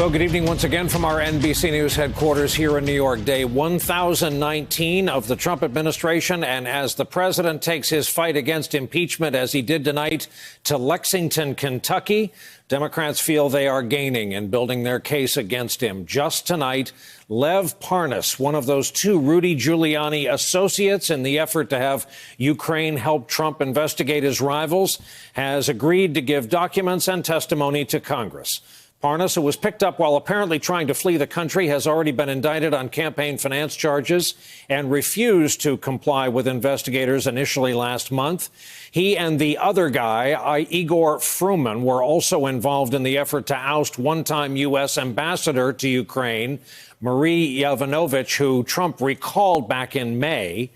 Well, good evening once again from our NBC News headquarters here in New York. Day 1019 of the Trump administration. And as the president takes his fight against impeachment, as he did tonight, to Lexington, Kentucky, Democrats feel they are gaining in building their case against him. Just tonight, Lev Parnas, one of those two Rudy Giuliani associates in the effort to have Ukraine help Trump investigate his rivals, has agreed to give documents and testimony to Congress. Parnas, who was picked up while apparently trying to flee the country, has already been indicted on campaign finance charges and refused to comply with investigators initially last month. He and the other guy, Igor Fruman, were also involved in the effort to oust one-time U.S. ambassador to Ukraine, Marie Yovanovitch, who Trump recalled back in May.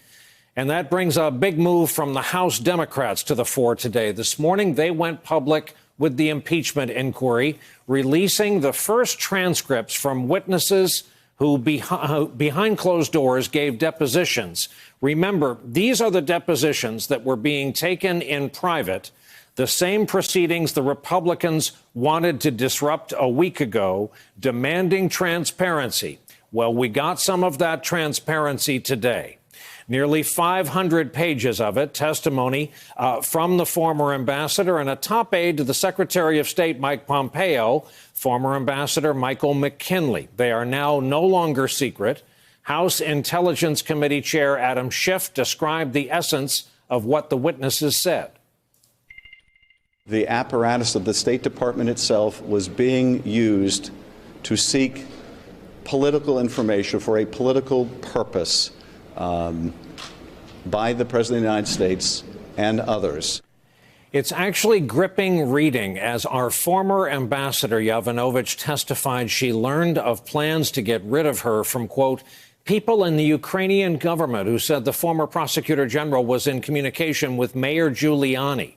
And that brings a big move from the House Democrats to the fore today. This morning, they went public with the impeachment inquiry, releasing the first transcripts from witnesses who behind closed doors gave depositions. Remember, these are the depositions that were being taken in private, the same proceedings the Republicans wanted to disrupt a week ago, demanding transparency. Well, we got some of that transparency today. Nearly 500 pages of it, testimony from the former ambassador and a top aide to the Secretary of State, Mike Pompeo, former Ambassador Michael McKinley. They are now no longer secret. House Intelligence Committee Chair Adam Schiff described the essence of what the witnesses said. The apparatus of the State Department itself was being used to seek political information for a political purpose by the President of the United States and others. It's actually gripping reading as our former ambassador Yovanovitch testified she learned of plans to get rid of her from, quote, people in the Ukrainian government who said the former prosecutor general was in communication with Mayor Giuliani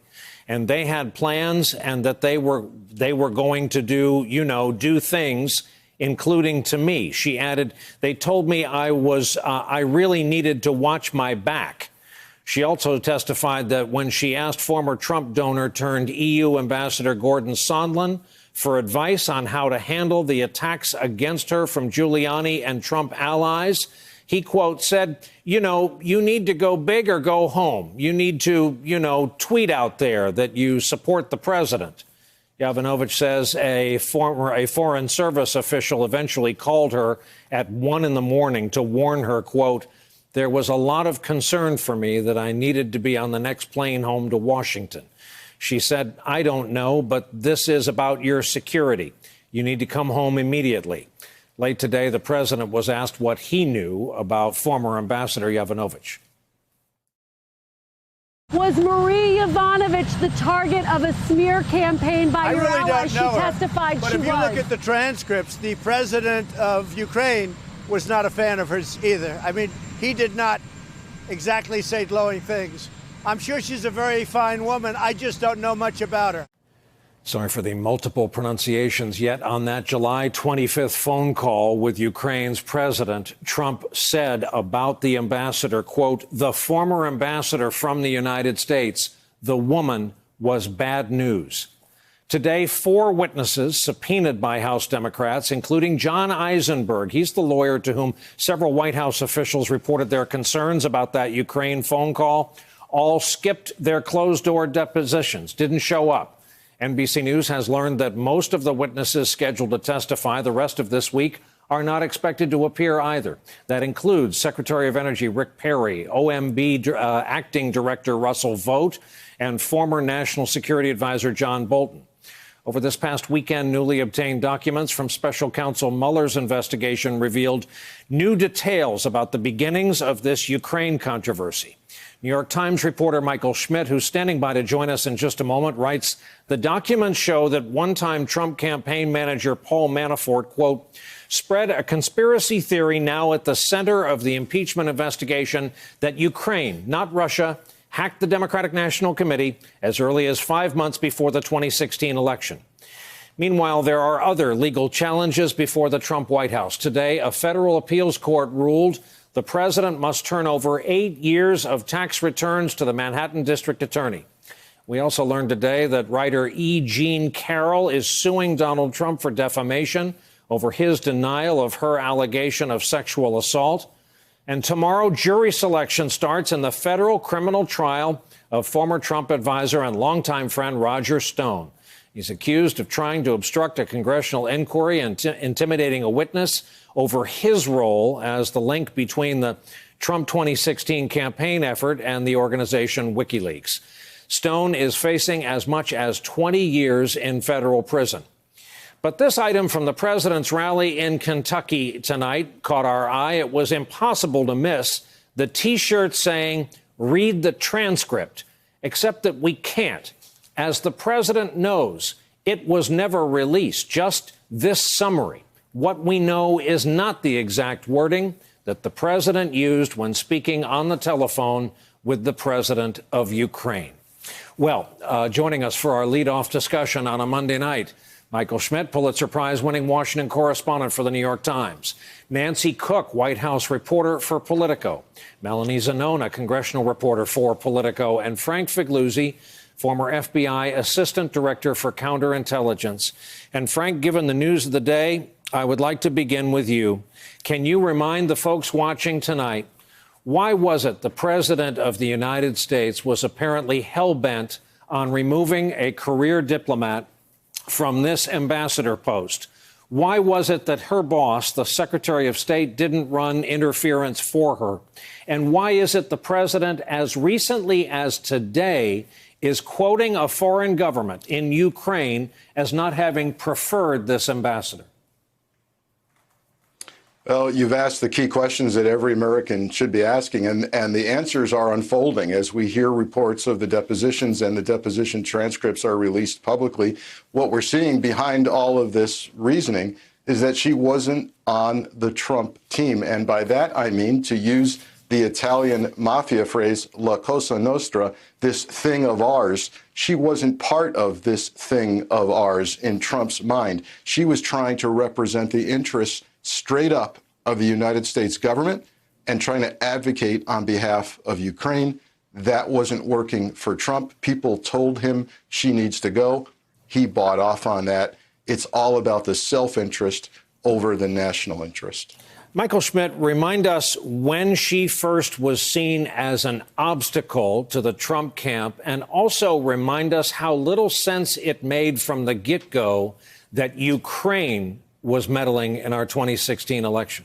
and they had plans and that they were going to do things, including to me. She added, they told me I really needed to watch my back. She also testified that when she asked former Trump donor turned EU Ambassador Gordon Sondland for advice on how to handle the attacks against her from Giuliani and Trump allies, he, quote, said, you need to go big or go home. You need to, tweet out there that you support the president. Yovanovitch says a Foreign Service official eventually called her at 1 a.m. to warn her, quote, there was a lot of concern for me that I needed to be on the next plane home to Washington. She said, I don't know, but this is about your security. You need to come home immediately. Late today, the president was asked what he knew about former Ambassador Yovanovitch. Was Marie Yovanovitch the target of a smear campaign by your allies? She testified she was. But if you look at the transcripts, the president of Ukraine was not a fan of hers either. I mean, he did not exactly say glowing things. I'm sure she's a very fine woman. I just don't know much about her. Sorry for the multiple pronunciations. Yet on that July 25th phone call with Ukraine's president, Trump said about the ambassador, quote, the former ambassador from the United States, the woman was bad news. Today, 4 witnesses subpoenaed by House Democrats, including John Eisenberg. He's the lawyer to whom several White House officials reported their concerns about that Ukraine phone call, all skipped their closed-door depositions, didn't show up. NBC News has learned that most of the witnesses scheduled to testify the rest of this week are not expected to appear either. That includes Secretary of Energy Rick Perry, OMB Acting Director Russell Vought, and former National Security Advisor John Bolton. Over this past weekend, newly obtained documents from Special Counsel Mueller's investigation revealed new details about the beginnings of this Ukraine controversy. New York Times reporter Michael Schmidt, who's standing by to join us in just a moment, writes, the documents show that one-time Trump campaign manager Paul Manafort, quote, spread a conspiracy theory now at the center of the impeachment investigation that Ukraine, not Russia, hacked the Democratic National Committee as early as 5 months before the 2016 election. Meanwhile, there are other legal challenges before the Trump White House. Today, a federal appeals court ruled the president must turn over 8 years of tax returns to the Manhattan District Attorney. We also learned today that writer E. Jean Carroll is suing Donald Trump for defamation over his denial of her allegation of sexual assault. And tomorrow, jury selection starts in the federal criminal trial of former Trump advisor and longtime friend Roger Stone. He's accused of trying to obstruct a congressional inquiry and intimidating a witness over his role as the link between the Trump 2016 campaign effort and the organization WikiLeaks. Stone is facing as much as 20 years in federal prison. But this item from the president's rally in Kentucky tonight caught our eye. It was impossible to miss the T-shirt saying, "Read the transcript," except that we can't. As the president knows, it was never released, just this summary. What we know is not the exact wording that the president used when speaking on the telephone with the president of Ukraine. Well, joining us for our leadoff discussion on a Monday night, Michael Schmidt, Pulitzer Prize-winning Washington correspondent for The New York Times. Nancy Cook, White House reporter for Politico. Melanie Zanona, congressional reporter for Politico. And Frank Figliuzzi, former FBI Assistant Director for Counterintelligence. And Frank, given the news of the day, I would like to begin with you. Can you remind the folks watching tonight, why was it the President of the United States was apparently hell-bent on removing a career diplomat from this ambassador post? Why was it that her boss, the Secretary of State, didn't run interference for her? And why is it the president, as recently as today, is quoting a foreign government in Ukraine as not having preferred this ambassador? Well, you've asked the key questions that every American should be asking, and the answers are unfolding as we hear reports of the depositions and the deposition transcripts are released publicly. What we're seeing behind all of this reasoning is that she wasn't on the Trump team. And by that, I mean, to use the Italian mafia phrase, La Cosa Nostra, this thing of ours, she wasn't part of this thing of ours in Trump's mind. She was trying to represent the interests straight up of the United States government and trying to advocate on behalf of Ukraine. That wasn't working for Trump. People told him she needs to go. He bought off on that. It's all about the self-interest over the national interest. Michael Schmidt, remind us when she first was seen as an obstacle to the Trump camp, and also remind us how little sense it made from the get-go that Ukraine was meddling in our 2016 election.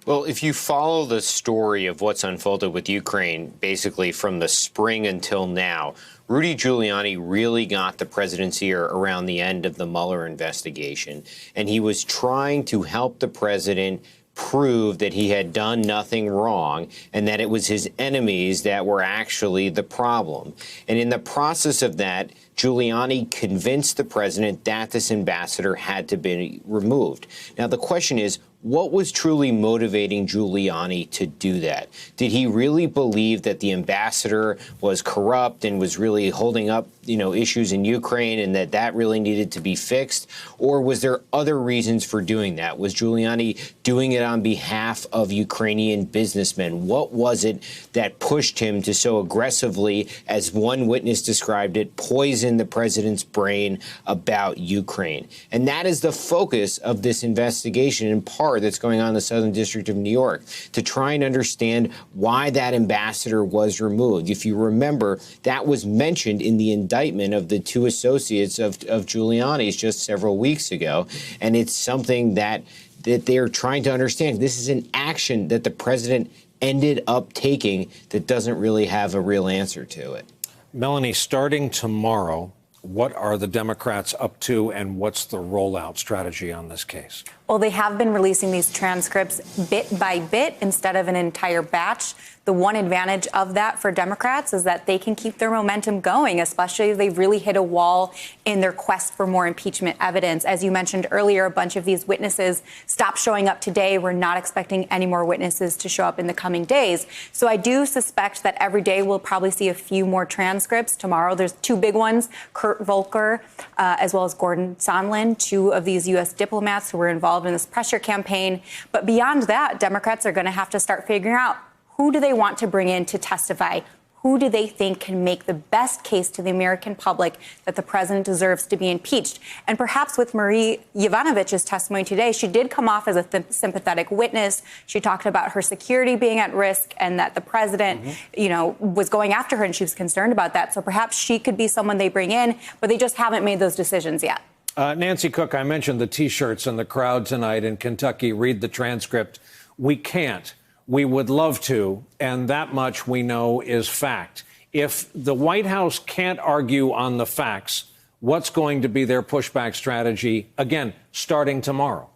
Well, if you follow the story of what's unfolded with Ukraine, basically from the spring until now, Rudy Giuliani really got the president's ear around the end of the Mueller investigation, and he was trying to help the president prove that he had done nothing wrong and that it was his enemies that were actually the problem. And in the process of that, Giuliani convinced the president that this ambassador had to be removed. Now, the question is, what was truly motivating Giuliani to do that? Did he really believe that the ambassador was corrupt and was really holding up, issues in Ukraine and that really needed to be fixed? Or was there other reasons for doing that? Was Giuliani doing it on behalf of Ukrainian businessmen? What was it that pushed him to so aggressively, as one witness described it, poison the president's brain about Ukraine? And that is the focus of this investigation, in part, that's going on in the Southern District of New York, to try and understand why that ambassador was removed. If you remember, that was mentioned in the indictment of the two associates of Giuliani's just several weeks ago. And it's something that they're trying to understand. This is an action that the president ended up taking that doesn't really have a real answer to it. Melanie, starting tomorrow, what are the Democrats up to, and what's the rollout strategy on this case? Well, they have been releasing these transcripts bit by bit instead of an entire batch. The one advantage of that for Democrats is that they can keep their momentum going, especially if they've really hit a wall in their quest for more impeachment evidence. As you mentioned earlier, a bunch of these witnesses stopped showing up today. We're not expecting any more witnesses to show up in the coming days. So I do suspect that every day we'll probably see a few more transcripts. Tomorrow there's two big ones, Kurt Volker, as well as Gordon Sondland, two of these U.S. diplomats who were involved in this pressure campaign. But beyond that, Democrats are going to have to start figuring out, who do they want to bring in to testify? who do they think can make the best case to the American public that the president deserves to be impeached? And perhaps with Marie Yovanovitch's testimony today, she did come off as a sympathetic witness. She talked about her security being at risk and that the president, was going after her and she was concerned about that. So perhaps she could be someone they bring in, but they just haven't made those decisions yet. Nancy Cook, I mentioned the T-shirts in the crowd tonight in Kentucky. Read the transcript. We can't. We would love to, and that much we know is fact. If the White House can't argue on the facts, what's going to be their pushback strategy, again, starting tomorrow?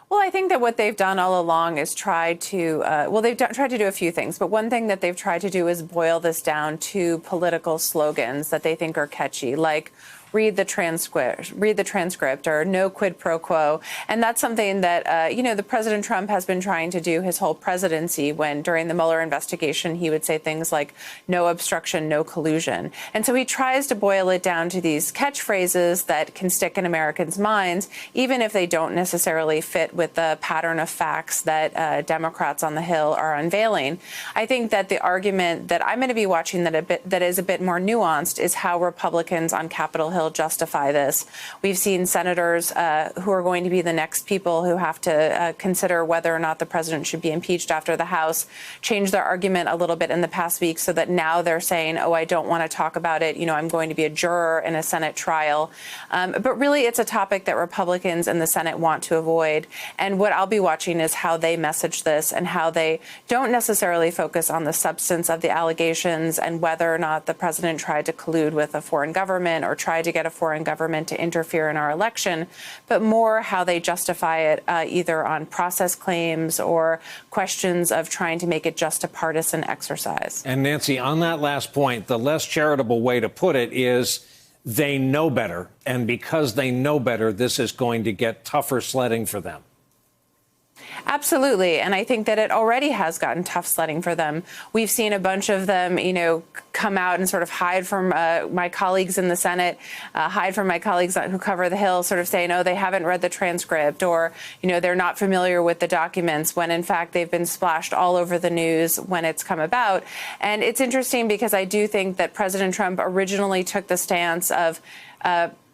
Well, I think that what they've done all along is tried to, tried to do a few things. But one thing that they've tried to do is boil this down to political slogans that they think are catchy, like read the transcript, or no quid pro quo. And that's something that, the President Trump has been trying to do his whole presidency, when during the Mueller investigation, he would say things like no obstruction, no collusion. And so he tries to boil it down to these catchphrases that can stick in Americans' minds, even if they don't necessarily fit with the pattern of facts that Democrats on the Hill are unveiling. I think that the argument that I'm going to be watching that is a bit more nuanced is how Republicans on Capitol Hill justify this. We've seen senators who are going to be the next people who have to consider whether or not the president should be impeached after the House change their argument a little bit in the past week, so that now they're saying, I don't want to talk about it. I'm going to be a juror in a Senate trial. But really, it's a topic that Republicans in the Senate want to avoid. And what I'll be watching is how they message this and how they don't necessarily focus on the substance of the allegations and whether or not the president tried to collude with a foreign government or tried to get a foreign government to interfere in our election, but more how they justify it either on process claims or questions of trying to make it just a partisan exercise. And Nancy, on that last point, the less charitable way to put it is they know better. And because they know better, this is going to get tougher sledding for them. Absolutely. And I think that it already has gotten tough sledding for them. We've seen a bunch of them, come out and sort of hide from my colleagues in the Senate, hide from my colleagues who cover the Hill, sort of saying, they haven't read the transcript, or, they're not familiar with the documents, when in fact they've been splashed all over the news when it's come about. And it's interesting because I do think that President Trump originally took the stance of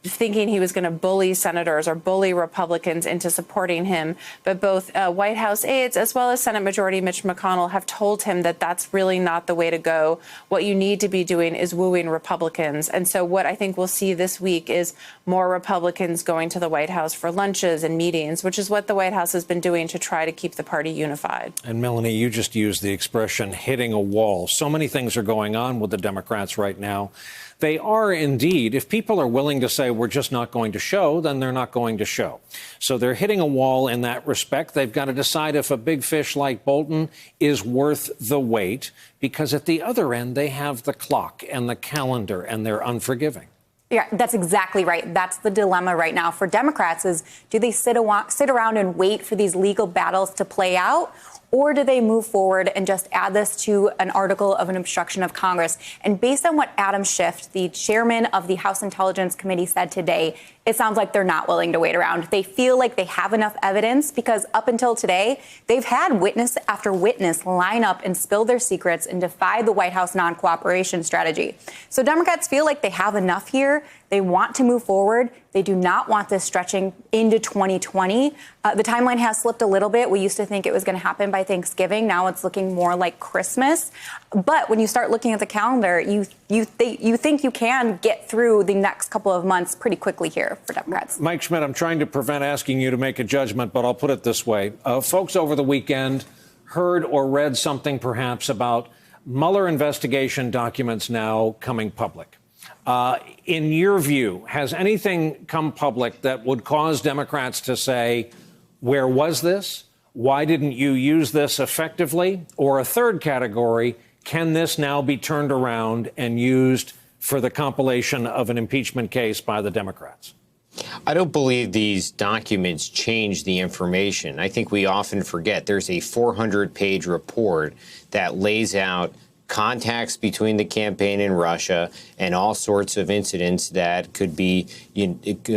thinking he was going to bully senators or bully Republicans into supporting him. But both White House aides as well as Senate Majority Mitch McConnell have told him that that's really not the way to go. What you need to be doing is wooing Republicans. And so what I think we'll see this week is more Republicans going to the White House for lunches and meetings, which is what the White House has been doing to try to keep the party unified. And Melanie, you just used the expression hitting a wall. So many things are going on with the Democrats right now. They are indeed, if people are willing to say we're just not going to show, then they're not going to show. So they're hitting a wall in that respect. They've got to decide if a big fish like Bolton is worth the wait, because at the other end, they have the clock and the calendar, and they're unforgiving. Yeah, that's exactly right. That's the dilemma right now for Democrats is, do they sit around and wait for these legal battles to play out? Or do they move forward and just add this to an article of an obstruction of Congress? And based on what Adam Schiff, the chairman of the House Intelligence Committee, said today, it sounds like they're not willing to wait around. They feel like they have enough evidence because up until today, they've had witness after witness line up and spill their secrets and defy the White House non-cooperation strategy. So Democrats feel like they have enough here. They want to move forward. They do not want this stretching into 2020. The timeline has slipped a little bit. We used to think it was going to happen by Thanksgiving. Now it's looking more like Christmas. But when you start looking at the calendar, you think you can get through the next couple of months pretty quickly here for Democrats. Mike Schmidt, I'm trying to prevent asking you to make a judgment, but I'll put it this way. Folks over the weekend heard or read something perhaps about Mueller investigation documents now coming public. In your view, has anything come public that would cause Democrats to say, where was this? Why didn't you use this effectively? Or a third category, can this now be turned around and used for the compilation of an impeachment case by the Democrats? I don't believe these documents change the information. I think we often forget there's a 400-page report that lays out contacts between the campaign and Russia, and all sorts of incidents that could be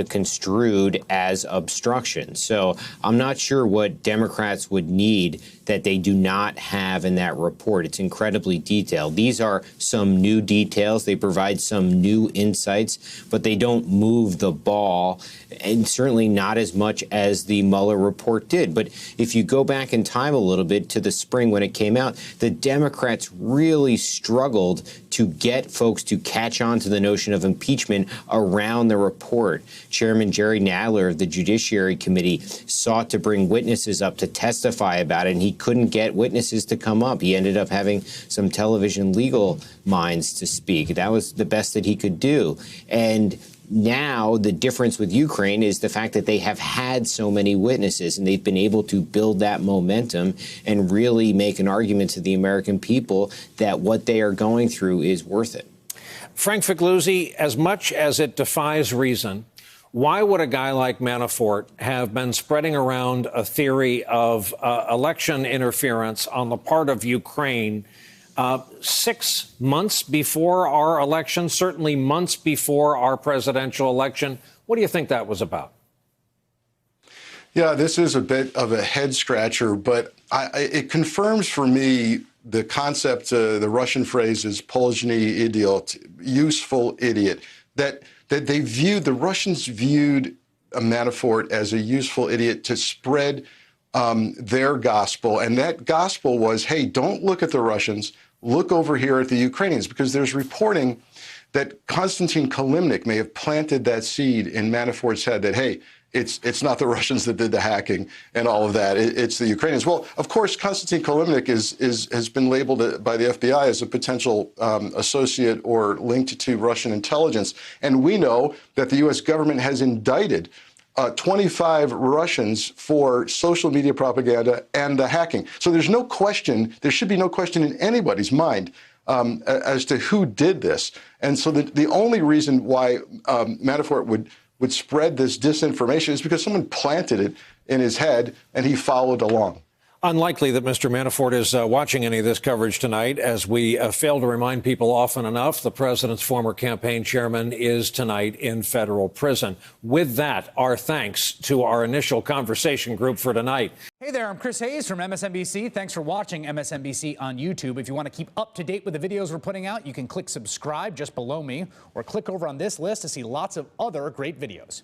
construed as obstruction. So I'm not sure what Democrats would need that they do not have in that report. It's incredibly detailed. These are some new details. They provide some new insights, but they don't move the ball, and certainly not as much as the Mueller report did. But if you go back in time a little bit to the spring when it came out, the Democrats really struggled to get folks to catch on to the notion of impeachment around the report. Chairman Jerry Nadler of the Judiciary Committee sought to bring witnesses up to testify about it, and he couldn't get witnesses to come up. He ended up having some television legal minds to speak. That was the best that he could do. And now the difference with Ukraine is the fact that they have had so many witnesses, and they've been able to build that momentum and really make an argument to the American people that what they are going through is worth it. Frank Figliuzzi, as much as it defies reason, why would a guy like Manafort have been spreading around a theory of election interference on the part of Ukraine 6 months before our election, certainly months before our presidential election? What do you think that was about? Yeah, this is a bit of a head scratcher, but it confirms for me the concept, the Russian phrase is "polzhny idiot," useful idiot, that the Russians viewed Manafort as a useful idiot to spread their gospel. And that gospel was, hey, don't look at the Russians, look over here at the Ukrainians, because there's reporting that Konstantin Kilimnik may have planted that seed in Manafort's head that, hey, it's not the Russians that did the hacking and all of that. It's the Ukrainians. Well, of course, Konstantin Kilimnik has been labeled by the FBI as a potential associate or linked to Russian intelligence. And we know that the U.S. government has indicted 25 Russians for social media propaganda and the hacking. So there's no question, there should be no question in anybody's mind as to who did this. And so the only reason why Manafort would spread this disinformation is because someone planted it in his head and he followed along. Unlikely that Mr. Manafort is watching any of this coverage tonight. As we fail to remind people often enough, the president's former campaign chairman is tonight in federal prison. With that, our thanks to our initial conversation group for tonight. Hey there, I'm Chris Hayes from MSNBC. Thanks for watching MSNBC on YouTube. If you want to keep up to date with the videos we're putting out, you can click subscribe just below me or click over on this list to see lots of other great videos.